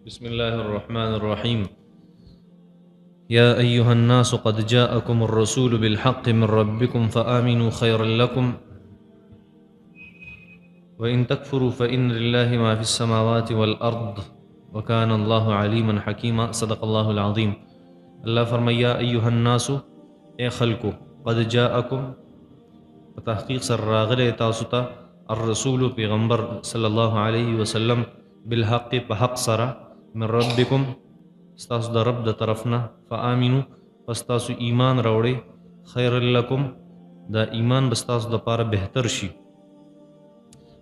بسم الله الرحمن الرحيم. يا أيها الناس قد جاءكم الرسول بالحق من ربكم فآمنوا خيرا لكم وإن تكفروا فإن لله ما في السماوات والأرض وكان الله عليما حكيما. صدق الله العظيم. الله فرمایا یا ایها الناس اے خلقو قد جاءکم تحقیق سر راغل تاسو ته الرسول پیغمبر صلی الله علیه وسلم بالحق په حق سره من ربکم ستاسو د رب د طرفنا فآمنو پس تاسو ایمان راوړئ خیر لکم دا ایمان بستاسو د پاره بهتر شي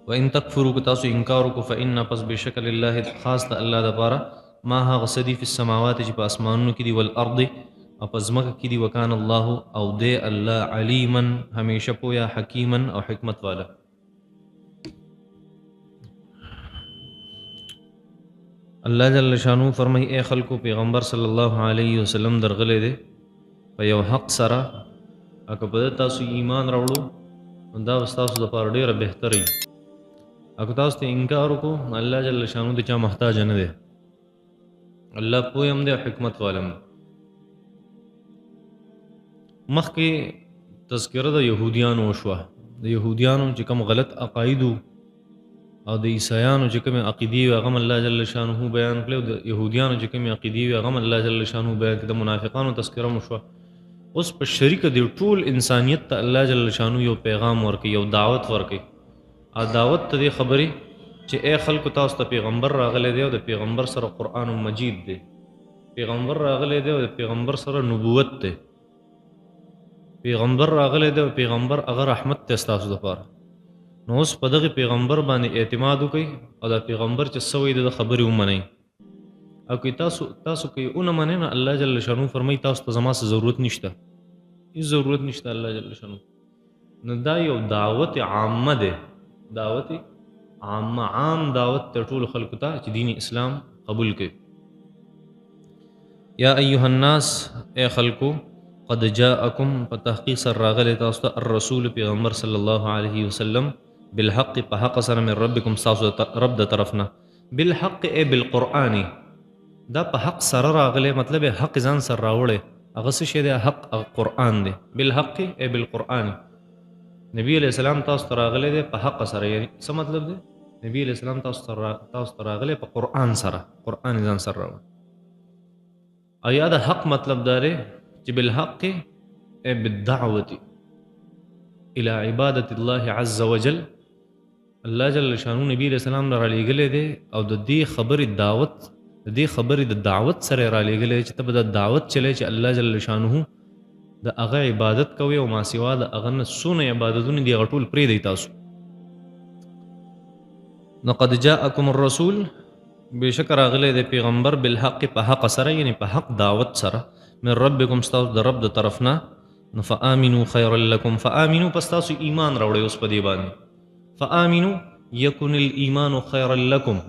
وان تکفروا که تاسو انکار وکړو فإن پس بشکل الله خاص د الله د پاره ما هغه سدي فی السماوات چې په اسمانونو کې دي والارض او په ځمکه کې دي وکان الله او دی الله علیما همیشه پویا حکیما او حکمت والا. الله جل شانو فرمای اے خلکو پیغمبر صلی الله علیه وسلم درغله دي په یو حق سره اګه په تاسو ایمان راوړو دا تاسو د پاره ډیره بهتري اګه تاسو ته انکار وکړو الله جل شانو د چا محتاج نه دی الله پویم دی حکمت والم. مخکې تذکره د يهوديانو وشوه د يهوديانو چې کوم غلط عقاید او د عیسایانو چې کوم عقیدې او غم الله جل شانه بیان کړو د يهوديانو چې کوم عقیدې او غم الله جل شانه بیان کړ د منافقانو تذکره مشوه. اوس په شریک دی ټول انسانیت ته الله جل شانه یو پیغام ورکړي یو دعوت ورکړي ا دعوت ته خبري چې اے خلکو تاسو ته پیغمبر راغلی دی او د پیغمبر سره قرآن مجید دی پیغمبر راغلی دی او د پیغمبر سره نبوت دی پیغمبر راغلی دی او پیغمبر هغه رحمت ته تاسو لپاره نو اوس په دغه پیغمبر باندې اعتماد وکړئ او د پیغمبر چې سوي د خبرې ومنئ او که تاسو کوي اون منئ نه الله جل شانو فرمایي تاسو ته زما څه ضرورت نشته هیڅ ضرورت نشته الله جل شانو نو دا یو دعوت عامه ده دعوت عام دعوت ته ټول خلکو ته چې دین اسلام قبول کړي. یا ایها الناس اے خلکو قد جاءکم په تحقیق سره راغلی تاسو ته الرسول پیغمبر صلی الله علیه وسلم بالحق په حق سره من ربکم تاسو رب د طرفنا بالحق ای بالقرآن دا په حق سره راغلی مطلب حق ځان سره راوړی هغه څه شی دی حق قرآن دی بالحق ای بالقرآن نبی علیہ السلام تاسو ته راغلی دی په حق سره یعنی څه مطلب دی نبی علیہ السلام تاسو ته راغلی په قرآن سره قرآن ځان سره راوړی او یا د حق مطلب دا دی چې بالحق ای بالدعوت الى عبادت الله عز وجل الله جل شانو نبی علیہ السلام را لېږلی دی او د دې خبرې دعوت د دې خبرې د دعوت سره را لېږلی چې ته به د دعوت چلی چې الله جل شانو د هغه عبادت کوي او ما سوا د هغه نه څونه عبادتونه دي هغه ټول پرېږدئ تاسو. نو قد جاءکم الرسول بېشکه راغلی دی پیغمبر بالحق په حق سره یعنی په حق دعوت سره من ربکم ستاسو د رب د طرفنا نو فآمنوا خیرا لکم فآمنوا پس تاسو ایمان راوړئ اوس په دې باندې فآمنوا یکن الایمان خیرا لکم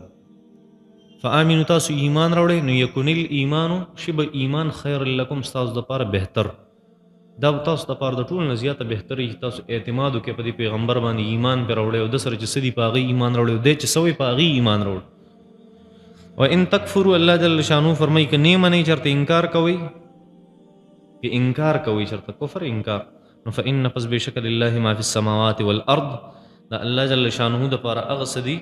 فآمنوا تاسو ایمان راوړئ نو یکن الایمان شب ایمان خیر لکم ستاسو دپاره بهتر دا تاسو دپاره د ټولو نه زیاته بهتر چې تاسو اعتماد وکړئ په دې پیغمبر باندې ایمان پرې راوړئ او د سره چې څه دي په هغې ایمان راوړئ او دی چې څه وایي په هغې ایمان راوړئ. وان تکفروا الله جل شانو فرمایي که نه منئ چېرته انکار کوئ که انکار کوي چېرته کفر انکار نو فإن پس بېشکه لله ما فی السماوات والارض دا الله جل شانه دپاره هغه څه دي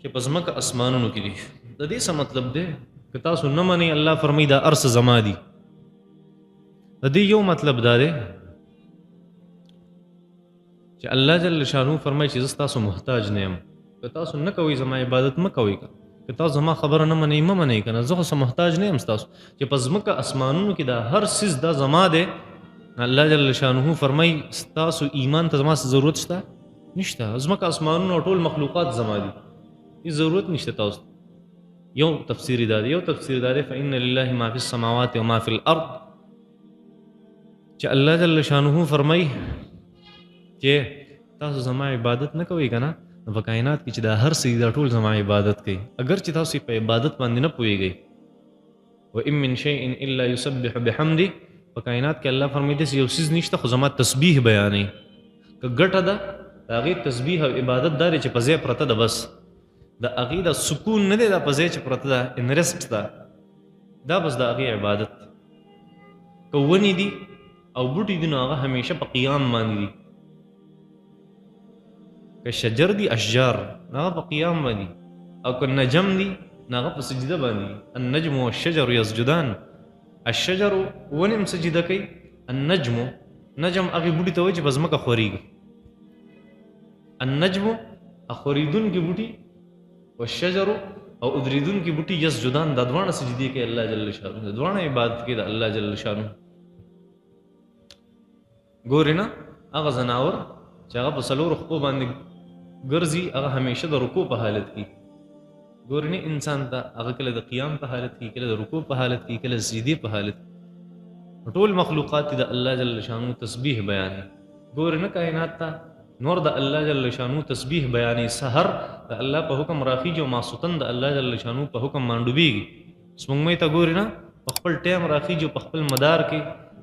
چې په ځمکه اسمانونو کې دي. د دې څه مطلب دی که تاسو نه منئ الله فرمایي دا هر څه زما دي د دې یو مطلب دا دی چې الله جل شانو فرمایي چې زه ستاسو محتاج نه یم که تاسو نه کوئ زما عبادت مه کوئ که تاسو زما خبره نه منئ مه منئ که نه زه خو څه محتاج نه یم ستاسو چې په ځمکه اسمانونو کې دا هر څیز دا زما دی الله جل شانه فرمایي ستاسو ایمان ته زما څه ضرورت شته نشته ځمکه اسمانونه ټول مخلوقات زما دي هېڅ ضرورت نشته تاسو. یو تفسیر دا دی یو تفسیر دا دی فإن لله ما فی السماوات وما فی الارض چې الله جل شانه فرمایي چې تاسو زما عبادت نه کوئ که نه نو په کائنات کې چې دا هر څه دا ټول زما عبادت کوي اگر چې تاسو په عبادت باندې نه پوهېږئ وان من شیء الا یسبح بحمده په کائنات کې الله فرمایي داسې یو څیز نشته خو زما تسبیح بیانوي که ګټه ده د هغې تسبیح او عبادت دا دی چې په ځای پرته ده بس د هغې د سکون نه دی دا په ځای چې پرته ده انرست ده دا بس د هغې عبادت که ونې دي او بوټي دي نو هغه همیشه په قیام باندې دي که شجر دي اشجار نو هغه په قیام باندې او که نجم دي نو هغه په سجده باندې النجم والشجر یسجدان الشجر ونې هم سجده کوي النجم نجم هغې بوټي ته وایي چې په ځمکه خورېږي النجم خورېدونکي بوټي والشجر او ادریدونکي بوټي یسجدان دا دواړه سجدې کوي الله جل شانه دا دواړه عبادت کوي د الله جل شانه ګورې نه هغه ځناور چې هغه په څلورو خپو باندې ګرځي هغه همیشه د رکوع په حالت کې ګورې نه انسان ته هغه کله د قیام په حالت کې کله د رکوع په حالت کې کله سجدې په حالت کې ټول مخلوقات د الله جل شانه تسبیح بیانې ګورې نه کائنات ته نور د الله جل شانو تسبیح بیانې سحر د الله په حکم راخیږي او ماسوتن د الله جل شانو په حکم مانډوبېږي سپوږمۍ ته ګورې نه په خپل ټایم راخیږي او په خپل مدار کې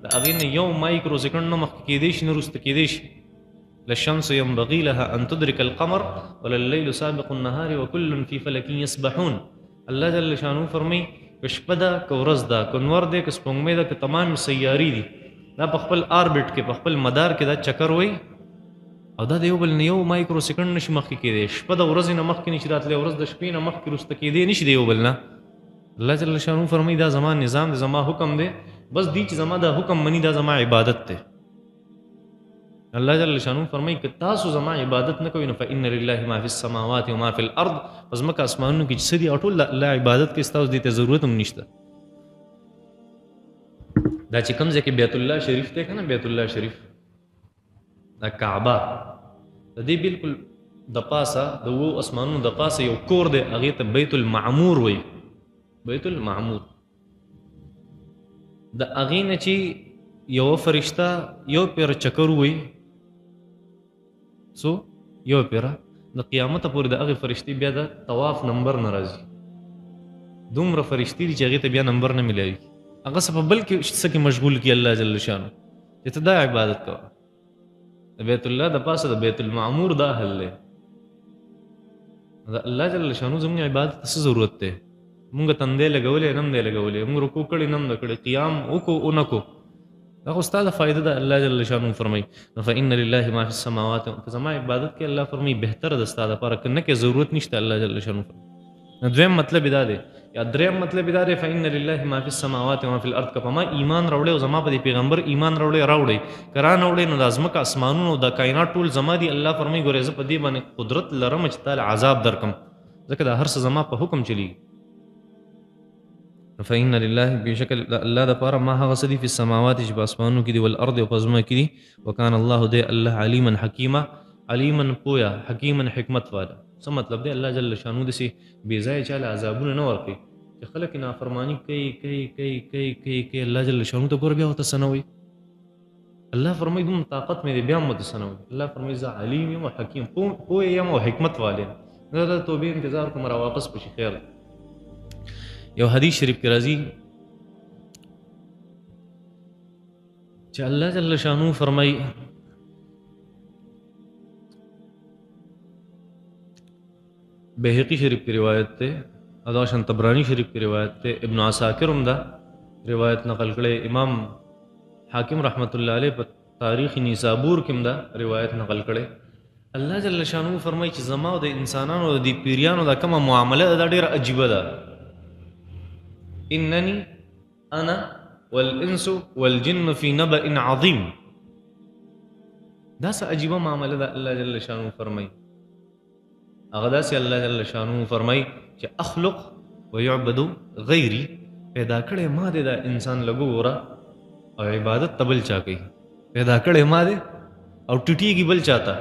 د هغې نه یو مایکرو سیکنډ نه مخکې کېدی شي نه وروسته کېدی شي للشمس ينبغي لها ان تدرك القمر ولليل سابق النهار وكل في فلك يسبحون الله جل شانو فرمایي که شپه ده که ورځ ده که نور دی که سپوږمۍ ده که تمام سیاري دي دا په خپل آربټ کې په خپل مدار کې دا چکر وایي او دا د یو بل نه یو مایکرو سیکنډ نشي مخکې کېدی شپه د ورځې نه مخکې نشي راتلی ورځ د شپې نه مخکې وروسته کېدی نشي د یو بل نه الله جل شانو فرمایي دا زما نظام دی زما حکم دی بس دی چې زما دا حکم مني دا زما عبادت دی الله جل شانو فرمایي که تاسو زما عبادت نه کوئ نو فإن لله ما فی السماوات وما فی الارض په ځمکه اسمانونو کې چې څه دي او ټول د الله عبادت کوي ستاسو دې ته ضرورت هم نشته دا چې کوم ځای کې بیت الله شریف دی که نه بیت الله شریف دا کعبه د دې بالکل د پاسه د وو اسمانونو د پاسه یو کور دی هغې ته بیت المعمور وایي بیت المعمور د هغې نه چې یوه فرشته یو پیره چکر وایي څو یو پیره د قیامته پورې د هغې فرشتې بیا د طواف نمبر نه راځي دومره فرشتې دي چې هغې ته بیا نمبر نه میلاوي هغه څه په بل کې څه کې مشغول کړي الله جل شانو چې ته دا عبادت کوه د بیت الله د پاسه د بیت المعمور دا حل دی د الله جل شانو زموږ عبادت ته څه ضرورت دی مونږ تندې لګولې نم دی لګولې مونږ رکوع کړی نم نه کړی قیام وکړو ونه کړو دا خو ستا د فایده ده الله جل شانو فرمایي فإن لله ما فی السماوات که زما عبادت کې الله فرمایي بهتره ده ستا دپاره که نه کې ضرورت نشته الله جل شانو فرمایي دویم مطلب دا دی یا دریم مطلب دا دی فإن لله ما فی السماوات وما فی الارض که په ما ایمان راوړی او زما په دې پیغمبر ایمان راوړی که را نه وړی نو دا ځمکه اسمانونو دا کائنات ټول زما دي الله فرمایي ګورې زه په دې باندې قدرت لرم چې تاله عذاب درکم ځکه دا هر څه زما په حکم چلیږي فإن لله بشکل الله دپاره ما هغه څه دي فی السماوات چې په اسمانونو کې دي والارض او په ځمکه کې دي وکان الله دی الله علیما حکیما علیما پویا حکیما حکمت والا څه مطلب دی الله جل شانو داسې بې ځایه چاله عذابونه نه ورکوي چې خلک یې نافرماني کوي الله جل شانو ته ګوره بیا ورته څه نه وایي الله فرمایي دومره طاقت مې دی بیا هم ورته څه نه وایي الله فرمایي زه علیم یم او حکیم پوه یم او حکمت والی یم زه د توبې انتظار کوم را واپس بشي خیر یو حدیث شریف کې راځي چې الله جل شانو فرمایي بهقی شریف کی روایت ته اداشن طبرانی شریف کی روایت ته ابن عساکر هم دا روایت نقل کړي امام حاکم رحمت الله علیه په تاریخ نیسابور کې هم دا روایت نقل کړي الله جل شانو فرمایي چې زما او د انسانانو د پیریانو دا کومه معامله دا ډیره عجیبه ده انني انا والانس والجن في نبأ عظیم دا څه عجیبه معامله ده الله جل شانو فرمایي هغه داسې الله جل شانو فرمایي چې اخلق ويعبد غیري پیدا کړی ما دی دا انسان لږ وګوره او عبادت ته بل چا کوي پیدا کړی ما دی او ټیټېږي بل چاته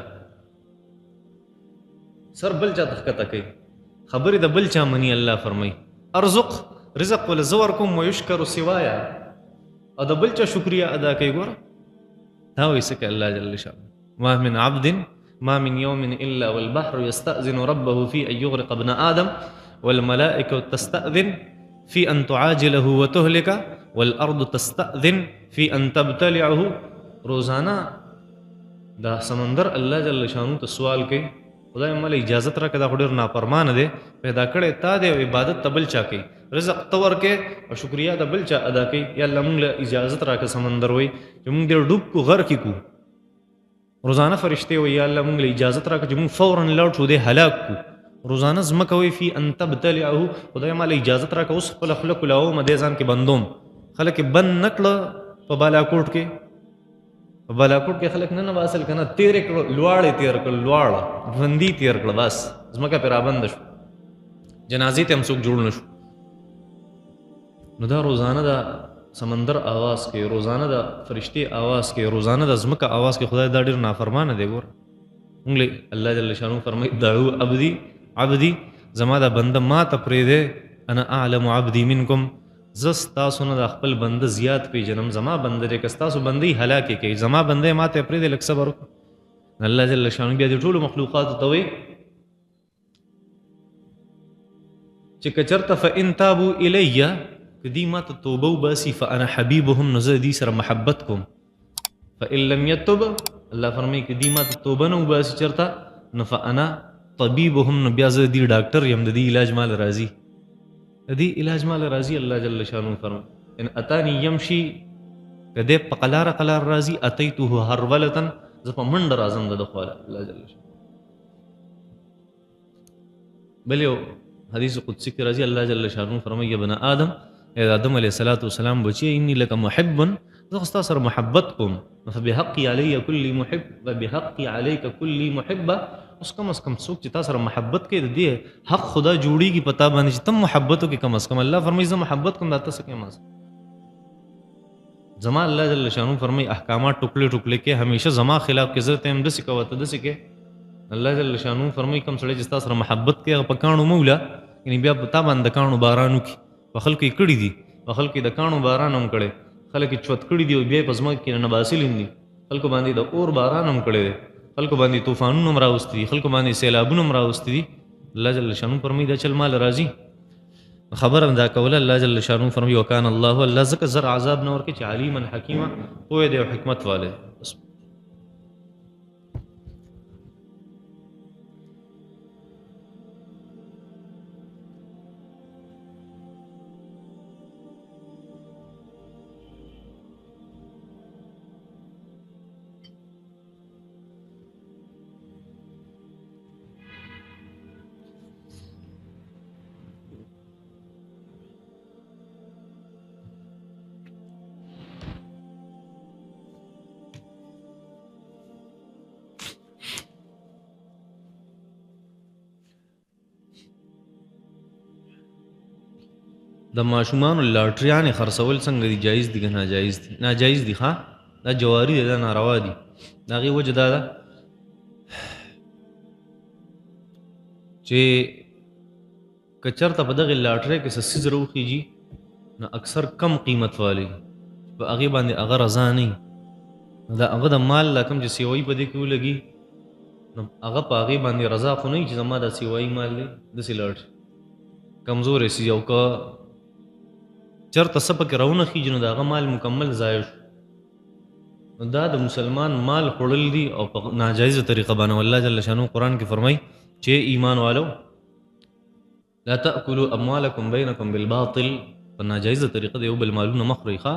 سر بل چاته ښکته کوي خبرې د بل چا مني الله فرمایي ارزق رزق ول زور کوم ويشکر سوایا او د بل چا شکریا ادا کوي ګوره دا وایي څه کوي الله جل شانو ما من عبد ما من يوم إلا والبحر يستأذن ربه في أن يغرق ابن آدم والملائكة تستأذن في أن تعاجله وتهلك والأرض تستأذن في أن تبتلعه روزانا دا سمندر الله جل شانو ته سوال کوي خدای مله اجازت راکړه دا خو ډېر نافرمانه دی پیدا کړی تا دی او عبادت ته بل چا کوي رزق ته ورکې او شکریا د بل چا ادا کوي یا الله موږ له اجازت راکړه سمندر وای چې موږ دې ډوب کو غر کې کو روزانه فرشته وي یا الله موږ له اجازت راکړه چې موږ فورا لاړ شو دې هلاک کو روزانه زمکه وي فی ان تبتلعه خدای مله اجازت راکړه اوس خپل خلق لاو مده ځان کې بندوم خلک بند نکړه په بالاکوټ کې په بالاکوټ کې خلک نه واصل کنه تیر کړه لواړې تیر کړه لواړه ژوندۍ تیر کړه بس زمکه پر رابند شو جنازې ته هم څوک جوړ نشو نو دا روزانه دا سمندر आवाज کې روزانه دا فرشتي आवाज کې روزانه د زمکه आवाज کې خدای دا ډېر نافرمانه دی ګور موږ الله جل شانو فرمایي دعو عبدي زما دا بنده ما ته پرې دی انا اعلم عبدي منکم زس تاسو نه د خپل بنده زیات پیژنم زما بنده دې که تاسو بندي هلاکه کوي زما بنده ما ته پرې دی لک صبر الله جل شانو بیا دې ټول مخلوقات ته وي چې کچرته فان تابوا الی کدی ما ته توبه وباسي فانا حبيبهم نو زه دې سره محبت کوم فان لم يتب الله فرمایي کدی ما ته توبه نه وباسي چرته نو فانا طبيبهم نو بیا زه دې ډاکټر يم د دې علاج مال راضي دې علاج مال راضي الله جل شانو فرمایي ان اتاني يمشي کده په قلار راضي اتيته هرولتن ز په منډ راځم د خواله الله جل شانو بل یو حدیث قدسی کې راځي الله جل شانو فرمایي ابن آدم اے آدم علیہ الصلوۃ والسلام بچی انی لک محب زه خو سره محبت کوم فبحق علی کل محب وبحق علیک کل محبه اوس کم از کم څوک چې تاسو سره محبت کوي د دې حق خدا جوړیږي پتا باندې چې تم محبت کوي کم از کم الله فرمایي زه محبت کوم دا تاسو کې ماز زما الله جل شانو فرمایي احکامات ټوکلي ټوکلي کې همیشه زما خلاف کې زه ته هم د سکوته د سکه الله جل شانو فرمایي کوم سړی چې تاسو سره محبت کوي په کانو مولا یعنی بیا پتا باندې کانو بارانو کې په خلکو یې کړی دي په خلکو د کانو باران هم کړي خلک یې چوت کړي دي او بیا په ځمکه کې نه باسلین دي خلکو باندې د اور باران هم کړي دي خلکو باندې طوفانونه هم راوستي دي خلکو باندې سیلابونه هم راوستي دي الله جل شانو فرمایي دا چل مال راځي خبر دا کوله الله جل شانو فرمایي وکان الله الله زکه زر عذاب نور کې چې علیما حکیما پوهه دی او حکمت والے د ماشومان لاټریان خرڅول څنګه دي جایز دي که ناجایز دي ناجایز دي ها دا جواری دي دا ناروا دي دا غي وجه دا ده چې کچرته په دغه لاټری کې سسي زرو خيږي نو اکثر کم قیمت والی په هغه باندې هغه رضا نه دا هغه د مال لکم چې سیوای په دې کې ولګي نو هغه په هغه باندې رضا خو نه چې زما د سیوای مال دی د سیلاټ کمزور شي او کا چرته سپک راونه خيږي نو دا هغه مال مکمل ضایع شو دا د مسلمان مال خړل دي او په ناجایز طریقه باندې الله جل شانو قران کې فرمای چې ایمان والو لا تاكلوا اموالكم بينكم بالباطل په ناجایز طریقه دی او بل مالونه مخري ښا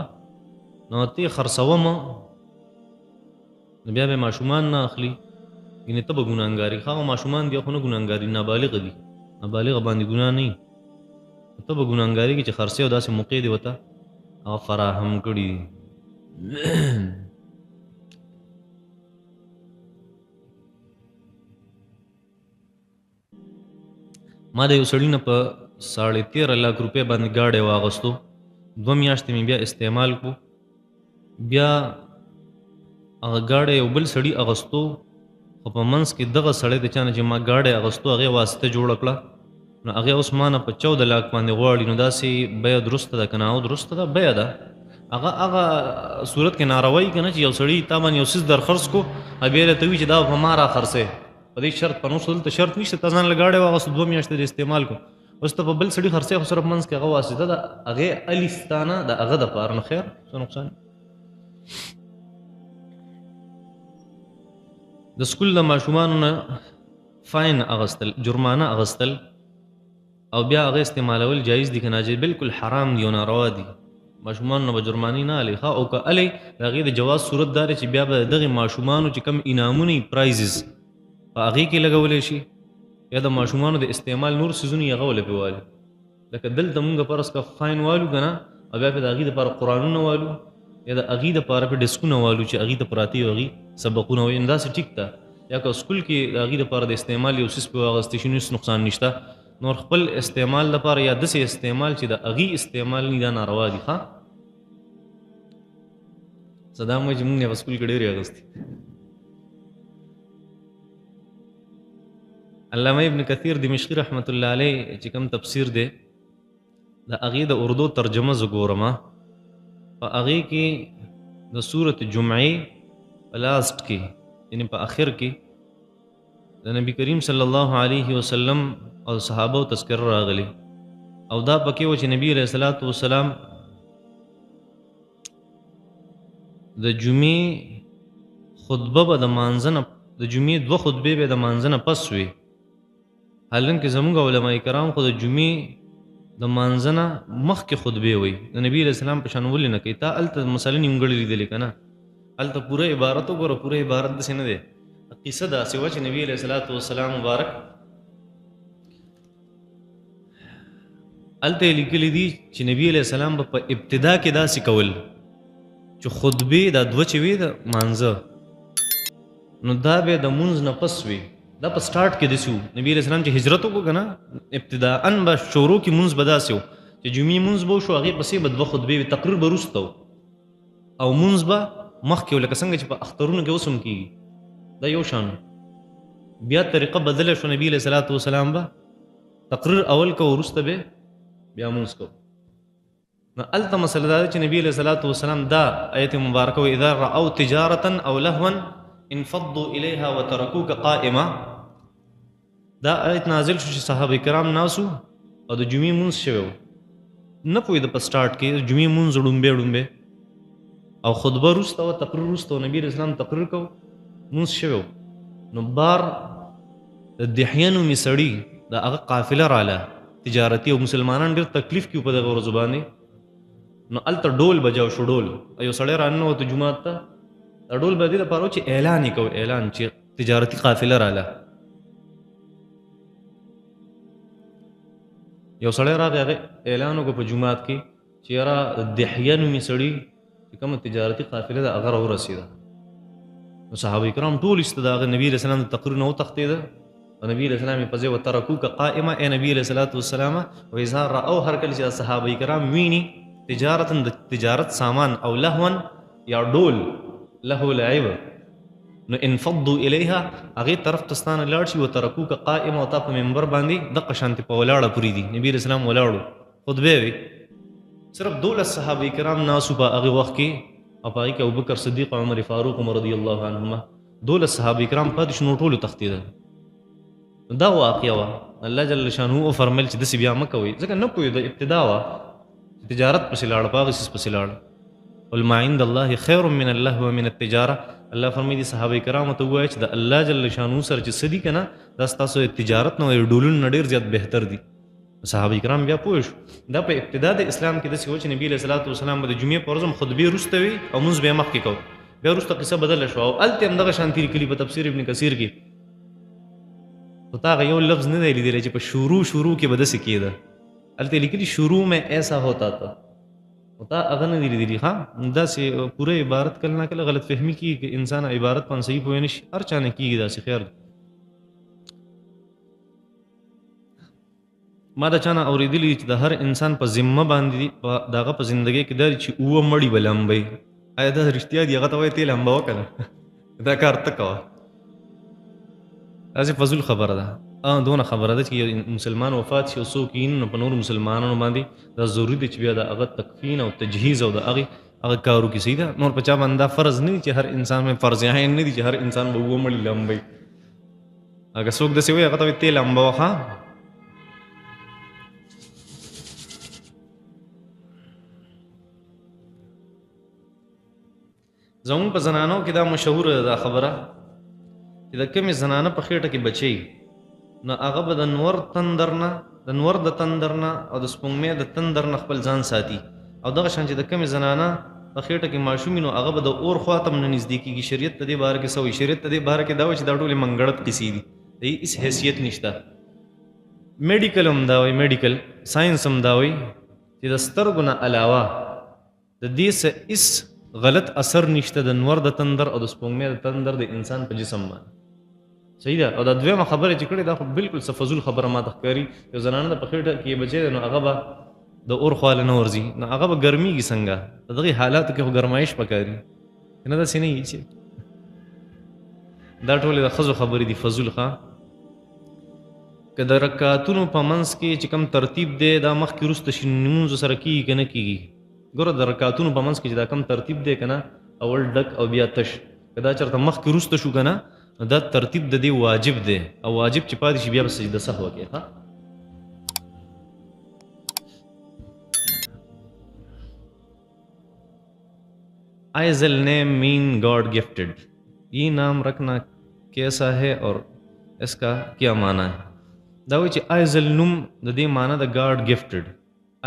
نو ته خرڅوم بیا به ماشومان نه اخلي ینه ته ګونانګاری ښا ماشومان دی خو نه ګونانګاری نابالغ دي نابالغ باندې ګنا نه ته ګونانګاری کې چې خرڅه او داسې موقع دی وته او فراهم کړی ما د یو سړي نه په 13.5 لک روپۍ باندې ګاډی واغستو 2 میاشتې مې بیا استعمال کو بیا هغه ګاډی یو بل سړي اغستو خو په منځ کې دغه سړی د چا نه چې ما ګاډی اغستو هغې واسطه جوړه کړه نو هغې اوس ما نه په 14 لک باندې غواړي نو داسې بیه درسته ده که نه او درسته ده بیه ده هغه صورت کې ناروی که نه چې یو سړي تا باندې یو څیز در خرڅ کو بیا یې ته وي چې دا په ما را خرڅې په دې شرط په نو دلته شرط نشته تا ځان له ګاډی واغستو 2 میاشتې د استعمال کو اوس ته په بل سړي خرڅې خو صرف منځ کې هغه واسطه ده هغې الستانه د هغه دپاره نو خیر څه نقصان د سکول د ماشومانو نه فاین اغستل، جرمانه اغستل او بیا هغه استعمالول جایز دي که ناجایز؟ بالکل حرام دي او ناروا دي. ماشومان نه به جرمانې نه الی ښه، او که الی د هغې د جواز صورت دا دی چې بیا به دغې ماشومانو چې کم انعامونه پرایزز په هغې کې لګولی شي، یا د ماشومانو د استعمال نور څیزونه یې هغه وله پې والي. لکه دلته مونږ فرض که فاین والو که نه، او بیا پې د هغې دپاره قرآنونه والو، یا د هغې دپاره پې ډسکونه والو چې هغې ته پراته وي، هغې سبقونه وایي، نو داسې ټیک ده. یا که سکول کې د هغې دپاره د استعمال یو څیز پې واخیستی شي، نو هېڅ نقصان نشته. نور خپل استعمال لپاره یا داسې استعمال چې د هغې استعمال نه دا ناروا دي. ښه صدام وایي چې مونږ یې په سکول کې ډېرې اخیستي. علامه ابن کثیر دمشقي رحمت الله علیه چې کوم تفسیر دی د هغې د اردو ترجمه زه ګورم، په هغې کې د سورت جمعې په لاست کې یعنې په آخر کې د نبی کریم صلی الله علیه وسلم او صحابه تذکره راغلی، او دا پکې و چې نبی علیه الصلاۃ والسلام د جمعې خطبه به د مانځه نه، د جمعې 2 خطبې به د مانځه نه پس وي. حالانکې زموږ علماء کرام خو د جمعې د مانځه نه مخکې خطبې وایي، د نبي علیه السلام په شان ولې نه کوي؟ تا هلته مثلا نیمګړې لیدلې که نه، هلته پوره عبارت وګوره، پوره عبارت داسې نه دی. قصه داسې وه چې نبي علیه الصلاۃ والسلام مبارک هلته یې لیکلي دي چې نبي علیه السلام به په ابتدا کې داسې کول چې خطبې دا 2 چې وي د مانځه، نو دا به د مونځ نه پس وي. دا په سټارټ کې داسې وو. نبي علیه السلام چې هجرت وکړو که نه، ابتداءً به شروع کې مونځ به داسې وو چې جمعې مونځ به وشو، هغې پسې به 2 خطبې وي، تقریر به وروسته و، او مونځ به مخکې و، لکه څنګه چې په اخترونو کې اوس هم کېږي، دا یو شان. بیا طریقه بدله شو، نبي علیه الصلاۃ والسلام به تقریر اول کو، وروسته به بیا مونځ کو. نو هلته مسله دا ده چې نبي علیه الصلاۃ والسلام دا آیت مبارکه و اذا رأوا تجارة او لهوا انفضوا الیها وترکوک قائما. دا آیت نازل شو چې صحابه کرام ناسو او د جمعې مونځ شوی و، نه پوهېده په سټارټ کې د جمعې مونځ ړومبې ړومبې، او خطبه وروسته وه، تقریر وروسته و، نبي علیه السلام تقریر کو، مونځ شوی و. نو بار د دحیه نومې سړي د هغه قافله راله تجارتي، او مسلمانان ډېر تکلیف کې په دغه ورځو باندې. نو هلته ډول بجاو شو، ډول یو سړی راننوته جومات ته، دا ډول به دې دپاره و چې اعلان یې کو، اعلان چې تجارتي قافله راله. یو سړی راغی، هغه اعلان وکړو په جومات کې چې یاره د دحیه نومې سړي چې کومه تجارتي قافله ده هغه راورسېده. نو صحابه کرام ټول ایسته د هغه نبي علیه السلام د تقریر نه وتښتېده، او نبي علیه السلام یې په ځای وترکوک قائمه، ای نبي علیه الصلاۃ والسلام و اذا رأوا، هر کله چې صحابه کرام ویني تجارتا د تجارت سامان، او لهوا یا ډول، لهو لعب، نو انفضوا الیها هغې طرف ته ستانه لاړ شي، وترکوک قائمه، او تا په منبر باندې دقه شانتې په ولاړه پورې دي. نبي علیه السلام ولاړو، خطبې وي، صرف 12 صحابه کرام ناسو په هغې وخت کې، او په هغې کې ابوبکر صدیق، عمر فاروق رضی الله عنهما 12 صحابه کرام پاتې شو، نو ټولو تښتېدل. دا واقعه وه. الله جل شانه وفرمیل چې داسې بیا مه کوئ، ځکه نه پوهېده، ابتدا وه، تجارت پسې لاړه، په هغې څیز پسې لاړه. قل ما عند الله خیر من اللهو ومن التجاره. الله فرمایي دي صحابه کرامو ته ووایه چې د الله جل شانه سره چې څه دي که نه، دا ستاسو د تجارت نه د ډولونو نه ډېر زیات بهتر دي. صحابه کرام بیا پوه شو. دا په ابتدا د اسلام کې داسې و چې نبي علیه الصلاۃ والسلام به د جمعې په ورځ هم خطبې وروسته وي، او مونځ به یې مخکې کو. بیا وروسته قصه بدله شوه، او هلته هم دغه شانتي لیکلي په تفسیر ابن کثیر کې. خو تا هغه یو لفظ نه دی لیدلی چې په شروع کې به داسې کېده، هلته یې لیکلي شروع میں ایسا ہوتا تھا، خو تا هغه نه دی لیدلي. ښه داسې پوره عبارت کله نه کله غلط فهمي کېږي، که انسان عبارت باندې صحیح پوه نه شي، هر چا نه کېږي داسې. خیر ما د چا نه اورېدلي چې د هر انسان په ذمه باندې د هغه په زندګۍ کې دا چې 9 مړي به لمبوي. آیا دا رښتیا دي؟ هغه ته وایي ته یې لمبوه که نه، دا کار ته کوه. داسې فضول خبره ده. دونه خبره ده چې یو مسلمان وفات شي او څوک یې نو په نورو مسلمانانو باندې دا ضروري دی چې بیا د هغه تکفین او تجهیز او د هغه کارو کې صحیح ده. نور په چا باندې دا فرض نه دي چې هر انسان باندې فرض عین نه دي چې هر انسان به 9 مړي لمبوي. اگه څوک داسې وایي هغه ته وایي ته یې لمبوه. ښه زمون په زنانو کې دا مشهور ده خبره چې د کومې زنانه په خېټه کې بچی نو هغه به د نور تندر نه د نور د تندر نه او د سپوږمۍ د تندر نه خپل ځان ساتي. او دغه شان چې د کمې زنانه په خېټه کې ماشوم وي نو هغه به د اور خواته هم نه نږدې کېږي. شریعت په دې باره کې څه وایي؟ شریعت په دې باره کې دا وایي چې دا ټولې منګړت قصې دي، د هېڅ حیثیت نشته. میډیکل هم دا وایي، میډیکل ساینس هم دا وایي چې د سترګو نه علاوه د دې څه هېڅ غلط اثر نشته د نور د تندر او د سپوږمۍ د تندر د انسان په جسم باندې. صحیح ده. او دا دویمه خبره چې کړې دا خو بالکل څه فضول خبره ماته ښکاري. یو زنانه د په خېټه کې بچی دی نو هغه به د اور خواله نه ورځي، نو هغه به ګرمېږي څنګه؟ په دغې حالاتو کې خو ګرمایش پکاري، نه داسې نه وي چې دا ټولې د ښځو خبرې دي فضول. ښه که د رکعتونو په منځ کې چې کوم ترتیب دی دا مخکې وروسته شي لمونځو سره کېږي که نه کېږي؟ ګوره د رکعتونو په منځ کې چې دا کوم ترتیب دی که نه، اول ډک او بیا تش، که دا چېرته مخکې وروسته شو که نه نو دا ترتیب د دې واجب دی، او واجب چې پاتې شي بیا به سجده سهو کوي. ښه Aizal name mean God gifted, ये नाम रखना कैसा है और इसका क्या माना है؟ دا وایي چې आइजल نوم د دې معنا د گاډ गिफ्टेड،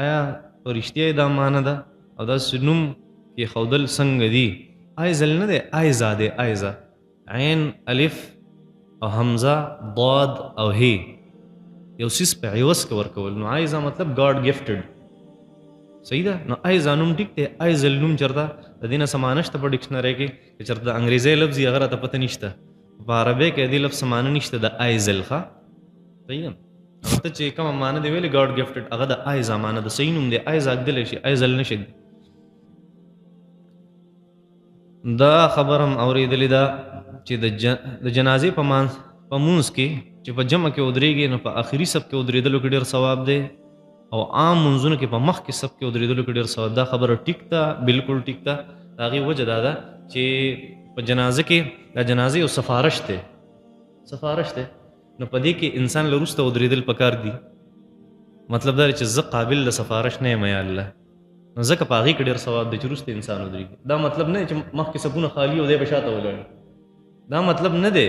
آیا په رښتیا دا معنا ده؟ او داسې نوم کې ښودل څنګه دي؟ आइजल نه دی، آیزا دی، آیزا، عین الف او حمزه ضاد او هی، یو څیز په عوض کې ورکول. نو آیزا مطلب گاډ गिफ्टेड. صحیح ده. نو آیزا نوم ټیک دی، آیزل نوم چېرته د دې نه څه معنی شته په ډکشنرۍ کې؟ که چېرته د انګریزۍ لفظ یې هغه راته پته نشته، په عربۍ کې د دې لفظ معنی نشته د آیزل. ښه صحیح ده. هغه ته چې کومه معنی دی ویلې گاډ गिफ्टेड، هغه د آیزا معنی د صحیح نوم دی. آیزا اږدلی شي، آیزل نه شي. دا خبر هم اورېدلې ده چې د جنازې په مونځ کې چې په جمع کې ودرېږي نو په آخري صف کې ودرېدلو کې ډېر ثواب دی، او عام منځونو کې په مخکې صف کې ودرېدلو کې ډېر ثواب. دا خبره ټیک ده، بالکل ټیک ده. د هغې وجه دا ده چې په جنازه کې دا جنازه یو سفارش دی، سفارش دی، نو په دې کې انسان له وروسته ودرېدل پکار دي. مطلب دا دی چې زه قابل د سفارش نه یم یا الله، نو ځکه په هغې کې ډېر ثواب دی چې وروسته انسان ودرېږي. دا مطلب نه دی چې مخکې صفونه خالي او دی به شاته ولاړ، دا مطلب نه دی.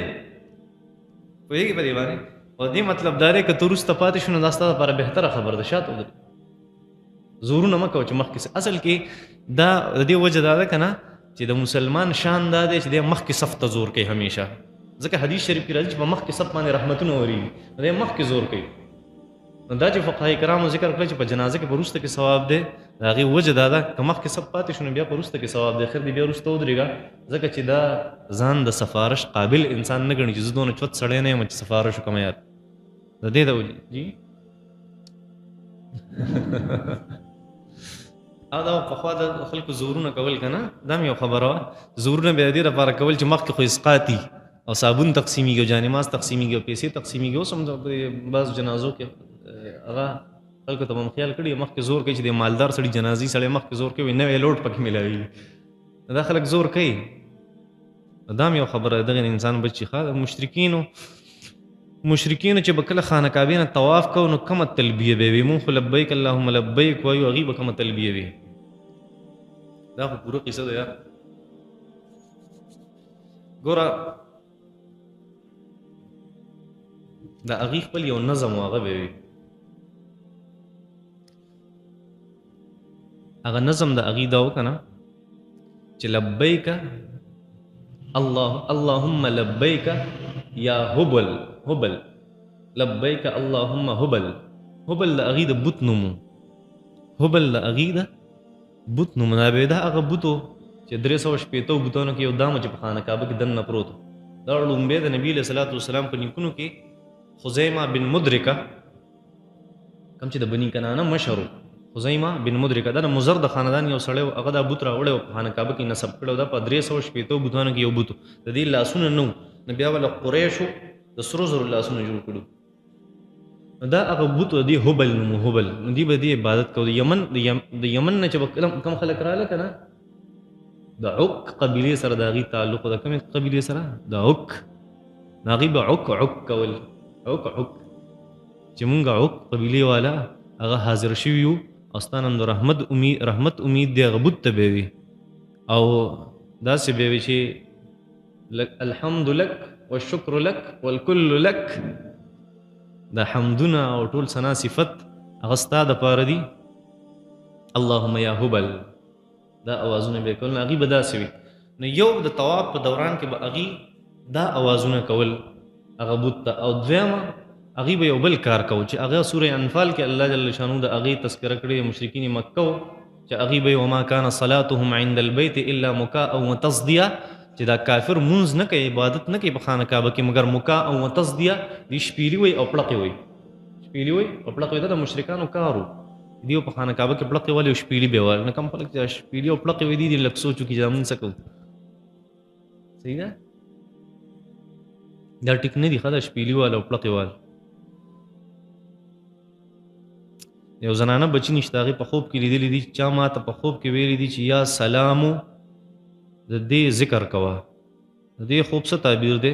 پوهېږي په دې باندې؟ او دې مطلب دا دی که ته وروسته پاتې شو نو دا ستا لپاره بهتره خبره ده، شاته ودرېږي. زورونه مه کوه چې مخکې. اصل کې دا د دې وجه دا ده که نه چې د مسلمان شان دا دی چې دی مخکې صف ته زور کوي همیشه. ځکه حدیث شریف کې راځي چې په مخکې صف باندې رحمتونه ورېږي، نو دی مخکې زور کوي. نو دا چې فقهای کرامو ذکر کړی چې په جنازه کې په وروسته کې ثواب دی، د هغې وجه دا ده که مخکې صف پاتې شو نو بیا په وروسته کې ثواب دی، خیر دی بیا وروسته ودرېږه، ځکه چې دا ځان د سفارش قابل انسان نه ګڼي چې زه دونه چوت سړی نه یم چې سفارش وکړم. یار د دې د وجې جي او دا پخوا د خلکو زورونه کول که نه، دا هم یو خبره وه. زورونه بیا د دې لپاره کول چې مخکې خو اسقاتي او صابون تقسیمیږي او جانماز تقسیمیږي او پیسې تقسیمیږي. اوس هم بعضو جنازو کې هغه خلکو ته به هم خیال کړي مخکې زور کوي چې د مالدار سړي جنازي سړی مخکې زور کوي، نوی لوټ پکې میلاویږي، دا خلک زور کوي. دا هم یو خبره دغه انسان بچي. ښه مشرکینو چې به کله خانه کعبې نه طواف کوو نو کومه تلبیه به وي؟ مونږ خو لبیک اللهم لبیک وایو، هغوی به کومه تلبیه وي؟ دا خو پوره قصه ده یار. ګوره د هغې خپل یو نظم و، هغه به وي. هغه نظم د هغې دا و که نه چې لبیک اللهم لبیک یا هبل، هبل لبیک اللهم هبل. هبل د هغې د بوت نوم و، هبل د هغې د بوت نوم. دا به دا هغه بوت و چې 360 بوتانو کې یو دام چې په خانه کعبه کې دننه پروت و. دا لومبی د نبي علیه صلات وسلام په نیکونو کې خزیمه بن مدرکه، کوم چې د بني کنانه مشر و، خزیمه بن مدرکه دا د مضر د خاندان یو سړی و، هغه دا بوت راوړی و په خانه کعبه کې نصب کړی و. دا په 360 بوتانو کې یو بوت و، د دې لاسونه نه و، نو بیا وله قریشو د سرو زرو لاسونه جوړ کړي. نو دا هغه بوت و، دې هبل نوم و، هبل. نو دوی به دې عبادت کوو. د یمن نه چې به کوم خلک راغله که نه، د عک قبیلې سره د هغې تعلق و. د کومې قبیلې سره؟ د عک. نو هغې به عک کول، عک چې مونږ عک قبیلې والا هغه حاضر شوي یو او ستا نن د رحمت امید دی، هغه بوت ته به وي او داسې به وي چې الحمد لک والشکر لک والکل لک. د حمدونه او ټول ثنا صفت هغه ستا دپاره دي. اللهم یا هبل دا اوازونه به کول، هغې به داسې وي. نو یو د طواف په دوران کې به هغې دا اوازونه کول هغه بت ته، او دویمه هغې به یو بل کار کو چې هغه سوره انفال کې الله جل شانو د هغې تذکره کړې مشرکین مکه و چې هغې به وما کان صلاتهم عند البیت الا مکاء وتصدیه، چې دا کافر مونځ نه کوي، عبادت نه کوي په خانه کعبه کې مګر مکاء وتصدیه، دی شپیلي وي او پړقې وي. شپیلي وي او پړقې وي دا د مشرکانو کار و. دیو په خانه کعبه کې پړقې ولې او شپیلي به وایي. نه کوم خلک چې شپیلي او پړقې وي دي لږ سوچ وکړي چې دا مونځ څه کوو. صحیح ده؟ دا ټیک نه دي ښه، دا شپیلي واله او پړقې واله. یو زنانه بچی نشته، هغې په خوب کې لیدلی دي، چا ما ته په خوب کې ویلي دي چې یا سلامو د دې ذکر کوه. د دې خوب څه تعبیر دی؟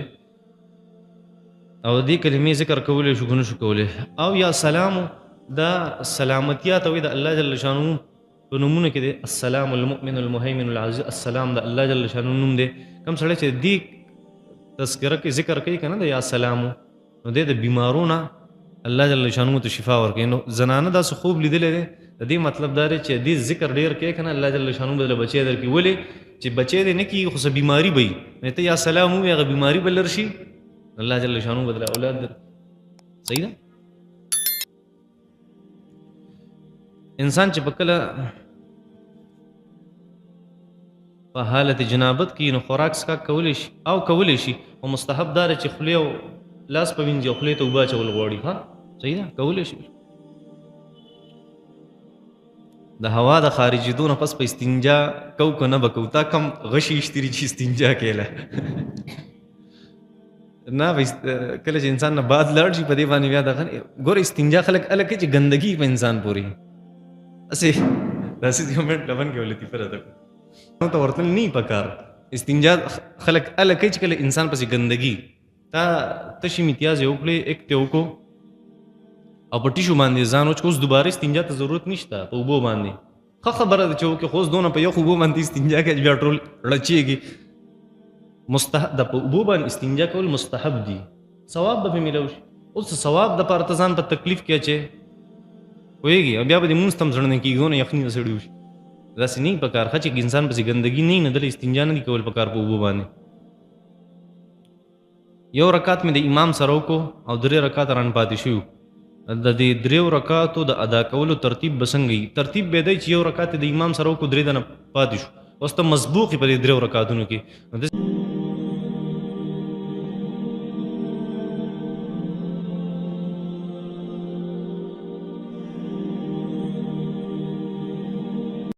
او د دې کلمې ذکر کولی شو که نه شو کولی؟ او یا سلامو دا سلامتیا ته وایي د الله جل شانو په نومونه کې دی. السلام المؤمن المهیمن العزیز، السلام د الله جل شانو نوم دی. کوم سړی چې دې تذکره کې ذکر کوي که نه د یا سلامو، نو دی د بیمارو نه الله جل شانو ته شفا ورکوي. نو زنانه داسې خوب لیدلی دی، د دې مطلب دا دی چې دې ذکر ډېر کوي که نه الله جل شانو به دله بچی درکړي. ولې چې بچی دې نه کېږي خو څه بیماري به وي، نو ته یا سلام ووایې هغه بیماري به لر شي، الله جل شانو به دله اولاد در. صحیح ده؟ انسان چې په کله په حالت جنابت کې نو خوراک څښاک کولی شي او کولی شي، او مستحب دا دی چې خولې او لاس په وینځي او خولې ته اوبه اچول غواړي. ها صحیح ده، کولی شي. د هوا د خارجېدو نه پس په استنجا کو که نه به کو؟ تا کم غشي اشتري چې استنجا کیله نه کله چې انسان نه باد لاړ شي په دې باندې بیا دغه ګوره استنجا خلک هله کوي چې ګندګي په انسان پورې اسې داسې یو منټ لبن کې لطیفه راته نو ته ورتل نه پکار. استنجا خلک هله کوي چې کله انسان پسې ګندګي تا تشي امتیاز یې وکړې ایک ته وکړو او په ټیشو باندې ځان وچ، اوس دوباره استنجا ته ضرورت نشته په اوبو باندې. ښه خبره ده چې وکړې، خو اوس دونه په یخ اوبو باندې استنجا کوي بیا ټول رچېږي. مستحب د په اوبو باندې استنجا کول مستحب دي، ثواب به پرې میلاو شي. اوس ثواب دپاره ته ځان په تکلیف کې اچې پوهېږي، او بیا به دې مونځ ته هم زړه نه کېږي دونه یخني د سړي وشي. داسې نه وي پکار ښه چې انسان پسې ګندګي نه وي، نه دله استنجا نه دي کول پکار په اوبو باندې. یو رکات مې د امام سره وکړو او 3 رکات ران پاتې شوي. د دې 3 رکاتو د ادا کولو ترتیب به څنګه وي؟ ترتیب به دی چې یو رکات د امام سره وکړو 3 دنه پاتې شو، اوس ته مسبوق په دې 3 رکاتونو کې.